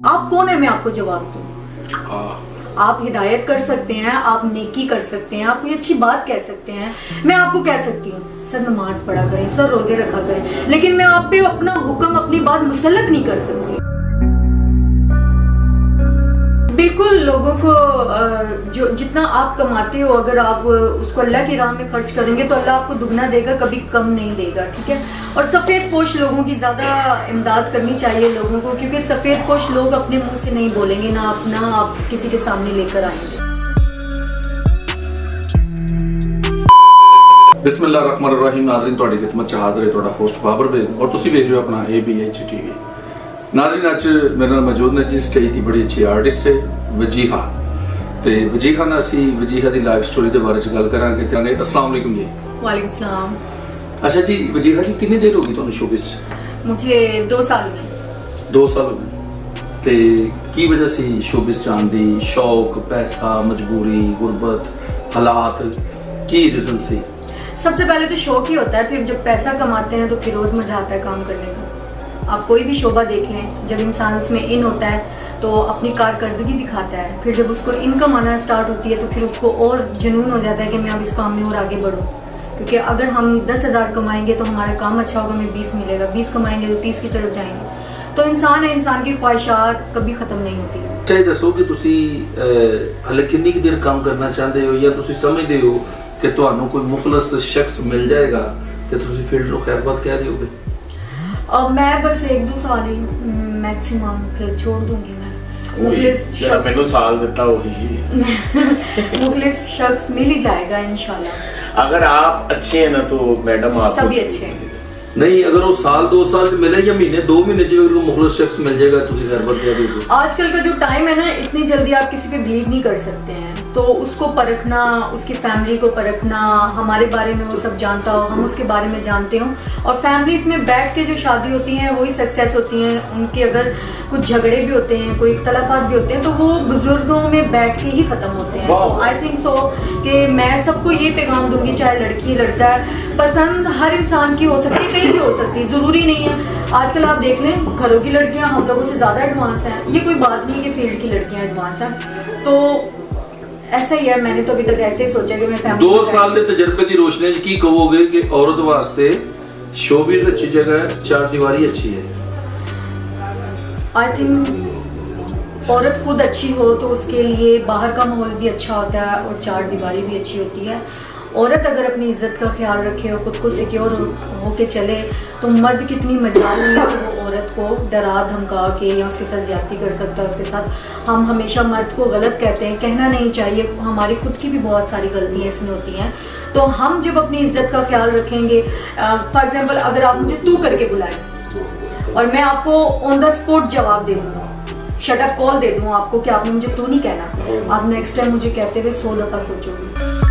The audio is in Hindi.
आप कौन है मैं आपको जवाब दूं? आप हिदायत कर सकते हैं, आप नेकी कर सकते हैं, आप कोई अच्छी बात कह सकते हैं। मैं आपको कह सकती हूँ सर नमाज पढ़ा करें, सर रोजे रखा करें, लेकिन मैं आप पे अपना हुक्म, अपनी बात मुसल्लत नहीं कर सकती। बिल्कुल लोगों को जो जितना आप कमाते हो अगर आप उसको अल्लाह की राह में खर्च करेंगे तो अल्लाह आपको दुगना देगा, कभी कम नहीं देगा। ठीक है। और सफ़ेद पोश लोगों की ज़्यादा इमदाद करनी चाहिए लोगों को, क्योंकि सफ़ेद पोश लोग अपने मुंह से नहीं बोलेंगे ना अपना आप किसी के सामने लेकर आएंगे। बिस्मिल्लाहिर्रहमानिर्रहीम। नाज़रीन तुहाडी खिदमत च हाज़र है तुहाडा होस्ट बाबर बेग और तुसीं वेख रहे हो अपना ABH TV। नाज़रीन अज मेरे नाल मौजूद ने जी स्टेज की बड़ी अच्छी आर्टिस्ट है वजीहा। तो वजीहा ना असी वजीहा की लाइफ स्टोरी के बारे में गल करांगे। अस्सलाम वालेकुम जी। वालेकुम सलाम। अच्छा जी वजीहा जी कितनी देर होगी तुहानू शोबिस? मुझे 2 साल में। 2 साल हो गए। तो की वजह सी शोबिस जान दी? शौक, पैसा, मजबूरी, गुरबत, हालात, की रीजन सी? सबसे पहले तो शौक ही होता है, फिर जब पैसा कमाते हैं तो फिर रोज मजा आता है काम करने का। आप कोई भी शोबा देख लें, जब इंसान उसमें इन होता है तो अपनी कारकर्दगी दिखाता है, फिर जब उसको इनकम आना स्टार्ट होती है तो फिर उसको और जुनून हो जाता है कि मैं अब इस काम में और आगे बढ़ूँ। क्योंकि अगर हम 10,000 कमाएंगे तो हमारा काम अच्छा होगा, हमें 20 मिलेगा, 20 कमाएंगे तो 30 की तरफ जाएंगे। तो इंसान है, इंसान की ख्वाहिशात कभी खत्म नहीं होती। चाहे दसो कि तुसी हले कितनी देर काम करना चाहते हो या तुसी समझते हो कि तुहानू कोई मुखलस शख्स मिल जाएगा तो तुसी फील्ड को खैरबाद कह रहे होगे? मैं बस 1-2 साल ही मैक्सिमम, फिर छोड़ दूंगी मैं। मैंने साल देता होगी। मुखलिस शख्स मिल ही जाएगा इंशाल्लाह। अगर आप अच्छे हैं ना तो मैडम आप सभी अच्छे हैं। नहीं, अगर वो साल 2 साल मिले या महीने 2 महीने जो मुखलस शख्स मिल जाएगा तुसी खैरबाद कह रहे हो? आजकल का जो टाइम है ना, इतनी जल्दी आप किसी पे बिलीव नहीं कर सकते हैं। तो उसको परखना, उसकी फैमिली को परखना, हमारे बारे में वो सब जानता हो, हम उसके बारे में जानते हो, और फैमिलीज में बैठ के जो शादी होती है वही सक्सेस होती हैं। उनके अगर कुछ झगड़े भी होते हैं, कोई इख्तलाफात भी होते हैं तो वो बुजुर्गों में बैठ के ही खत्म होते हैं। तो आई थिंक सो कि मैं सबको ये पैगाम दूंगी, चाहे लड़की लड़का है, पसंद हर इंसान की हो सकती है, कहीं भी हो सकती है, जरूरी नहीं है। आजकल आप देख लें घरों की लड़कियां हम लोगों से ज्यादा एडवांस हैं। ये कोई बात नहीं है कि फील्ड की लड़कियां एडवांस हैं, तो ऐसा ही है। मैंने तो अभी तक ऐसे ही सोचा कि मैं फैमिली 2 साल के तजर्बे की रोशनी की कहोगे कि औरत वास्ते शोबिस अच्छी जगह है, चार दीवारी अच्छी है? आई थिंक औरत खुद अच्छी हो तो उसके लिए बाहर का माहौल भी अच्छा होता है और चार दीवारी भी अच्छी होती है। औरत अगर अपनी इज्जत का ख्याल रखे और खुद को सिक्योर होके चले तो मर्द कितनी मजाल नहीं है कि वो औरत को डरा धमका के या उसके साथ ज्यादती कर सकता है उसके साथ। हम हमेशा मर्द को गलत कहते हैं, कहना नहीं चाहिए, हमारी खुद की भी बहुत सारी गलतियाँ इसमें होती हैं। तो हम जब अपनी इज्जत का ख्याल रखेंगे, फॉर एग्जाम्पल अगर आप मुझे तू करके बुलाएं और मैं आपको ऑन द स्पॉट जवाब दे दूँ, शट अप कॉल दे दूँ आपको कि आपने मुझे तू नहीं कहना, आप नेक्स्ट टाइम मुझे कहते हुए 100 दफ़ा सोचोगे।